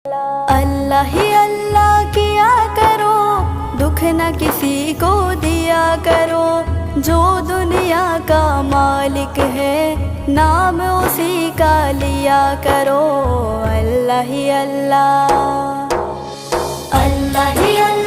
अल्लाह ही अल्लाह किया करो, दुख न किसी को दिया करो। जो दुनिया का मालिक है, नाम उसी का लिया करो। अल्लाह ही अल्लाह, अल्लाह ही अल्लाह।